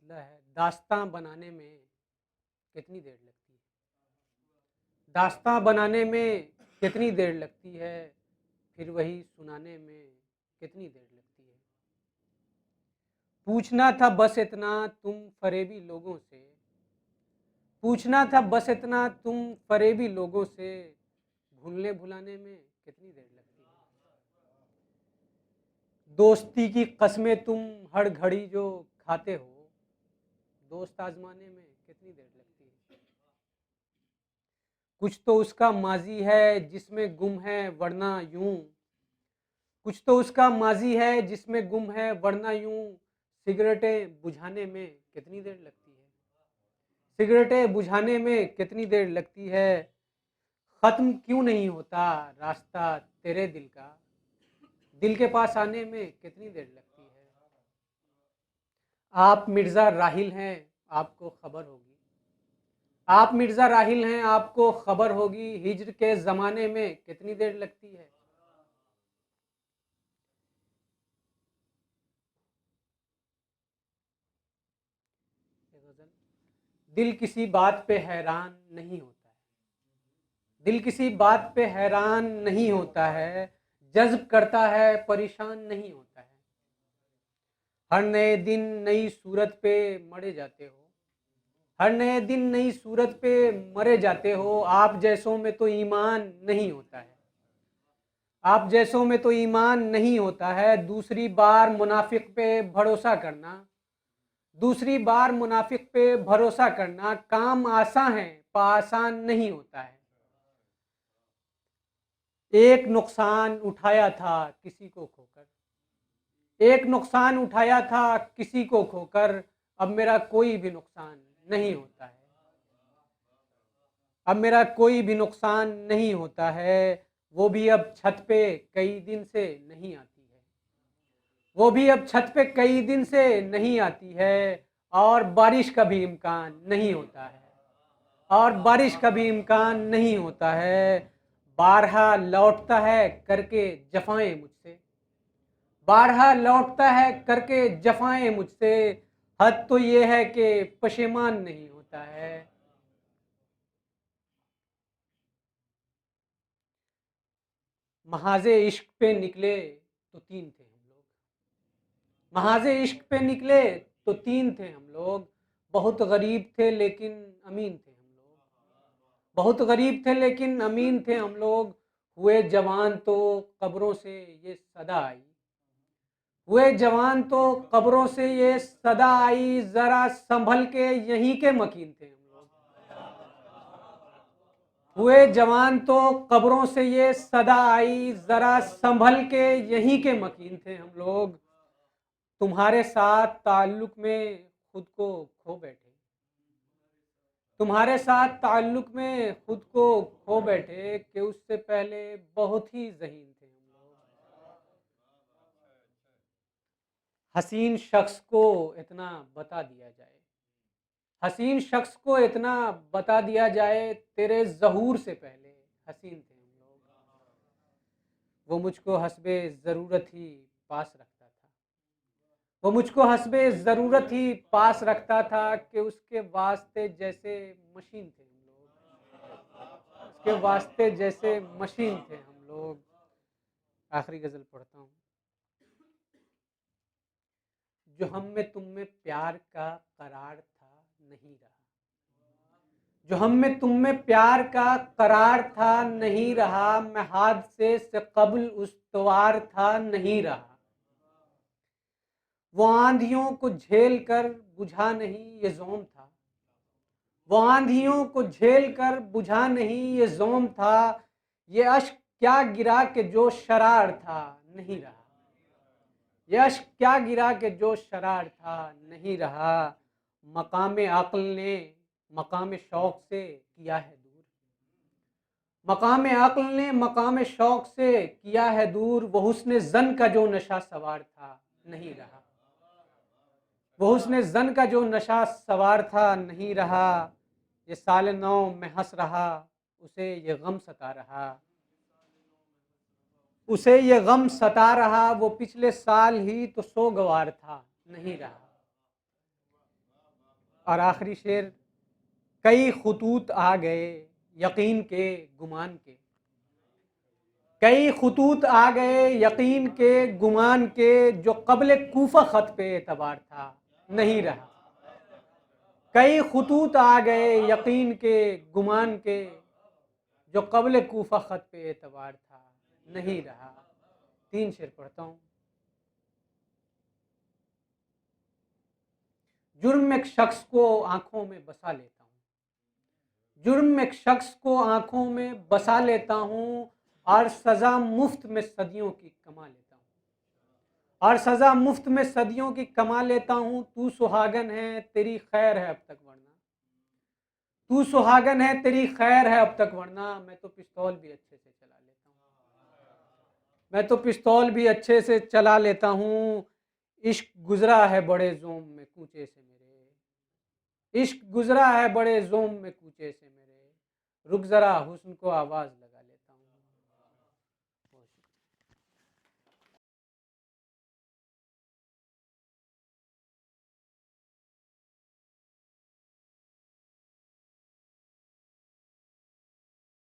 मतलब है दास्तां बनाने में कितनी देर लगती है। दास्तां बनाने में कितनी देर लगती है, फिर वही सुनाने में कितनी देर लगती है। पूछना था बस इतना तुम फरेबी लोगों से, पूछना था बस इतना तुम फरेबी लोगों से, भूलने भुलाने में कितनी देर लगती है। दोस्ती की कस्में तुम हर घड़ी जो खाते हो, दोस्त आजमाने में कितनी देर लगती है। कुछ तो उसका माजी है जिसमें गुम है वरना यूं, कुछ तो उसका माजी है जिसमें गुम है वरना यूं, सिगरेटें बुझाने में कितनी देर लगती है। सिगरेटें बुझाने में कितनी देर लगती है। खत्म क्यों नहीं होता रास्ता तेरे दिल का, दिल के पास आने में कितनी देर लगती है। आप मिर्जा राहिल हैं, आपको खबर होगी, आप मिर्जा राहिल हैं, आपको खबर होगी, हिज्र के जमाने में कितनी देर लगती है। दिल किसी बात पे हैरान नहीं होता है, दिल किसी बात पे हैरान नहीं होता है, जज्ब करता है परेशान नहीं होता है। हर नए दिन नई सूरत पे मरे जाते हो, हर नए दिन नई सूरत पे मरे जाते हो। आप जैसों में तो ईमान नहीं होता है, आप जैसों में तो ईमान नहीं होता है। दूसरी बार मुनाफिक पे भरोसा करना, दूसरी बार मुनाफिक पे भरोसा करना, काम आसान है पर आसान नहीं होता है। एक नुकसान उठाया था किसी को खोकर, एक नुकसान उठाया था किसी को खोकर, अब मेरा कोई भी नुकसान नहीं होता है, अब मेरा कोई भी नुकसान नहीं होता है। वो भी अब छत पे कई दिन से नहीं आती है, वो भी अब छत पे कई दिन से नहीं आती है। और बारिश का भी इम्कान नहीं होता है, और बारिश का भी इम्कान नहीं होता है। बारहा लौटता है करके जफाएं मुझसे, बारहा लौटता है करके जफाएं मुझसे। हद तो ये है कि पशेमान नहीं होता है। महाजे इश्क पे निकले तो तीन थे हम लोग, महाजे इश्क पे निकले तो तीन थे हम लोग। बहुत गरीब थे लेकिन अमीन थे हम लोग, बहुत गरीब थे लेकिन अमीन थे हम लोग। हुए जवान तो कब्रों से ये सदा आई, हुए जवान तो कब्रों से ये सदा आई, जरा संभल के यहीं के मकीन थे हम लोग। हुए जवान तो कब्रों से ये सदा आई, जरा संभल के यहीं के मकीन थे हम लोग। तुम्हारे साथ ताल्लुक में खुद को खो बैठे, तुम्हारे साथ ताल्लुक में खुद को खो बैठे, कि उससे पहले बहुत ही ज़हीन थे हम लोग। हसीन शख्स को इतना बता दिया जाए, हसीन शख्स को इतना बता दिया जाए, तेरे ज़हूर से पहले हसीन थे हम लोग। वो मुझको हस्बे ज़रूरत ही पास रखता था, वो मुझको हस्बे ज़रूरत ही पास रखता था, कि उसके वास्ते जैसे मशीन थे हम लोग, उसके वास्ते जैसे मशीन थे हम लोग। आखिरी गज़ल पढ़ता हूँ। जो हम में तुम में प्यार का करार था नहीं रहा, जो हम में तुम में प्यार का करार था नहीं रहा, मैं हादसे से कबल उस्तवार था नहीं रहा। वो आंधियों को झेल कर बुझा नहीं ये जोम था, वो आंधियों को झेल कर बुझा नहीं ये जोम था। ये अश्क क्या गिरा के जो शरार था नहीं रहा, ये अश्क क्या गिरा के जो शरार था नहीं रहा। मकाम अक्ल ने मकाम शौक से किया है दूर, मकाम अक्ल ने मकाम शौक से किया है दूर। वो हुस्न जन का जो नशा सवार था नहीं रहा, वो हुस्न जन का जो नशा सवार था नहीं रहा। ये साल नौ में हंस रहा, उसे ये गम सता रहा, उसे ये गम सता रहा। वो पिछले साल ही तो सोगवार था नहीं रहा, और आखिरी शेर, कई खुतूत आ गए यकीन के गुमान के, कई खुतूत आ गए यकीन के गुमान के, जो कब्ल कूफा खत पे एतबार था नहीं रहा। कई खुतूत आ गए यकीन के गुमान के, जो कब्ल कूफा खत पे एतबार था नहीं रहा। 3 शेर पढ़ता हूं। जुर्म एक शख्स को आंखों में बसा लेता हूं, जुर्म एक शख्स को आंखों में बसा लेता हूं, और सजा मुफ्त में सदियों की कमा लेता हूं, और सजा मुफ्त में सदियों की कमा लेता हूं। तू सुहागन है तेरी खैर है अब तक वरना, तू सुहागन है तेरी खैर है अब तक वरना, मैं तो पिस्तौल भी अच्छे से चला लेता हूं, मैं तो पिस्तौल भी अच्छे से चला लेता हूं। इश्क गुजरा है बड़े जोम में कूचे से मेरे, इश्क गुजरा है बड़े जोम में कूचे से मेरे, रुक जरा हुस्न को आवाज लगा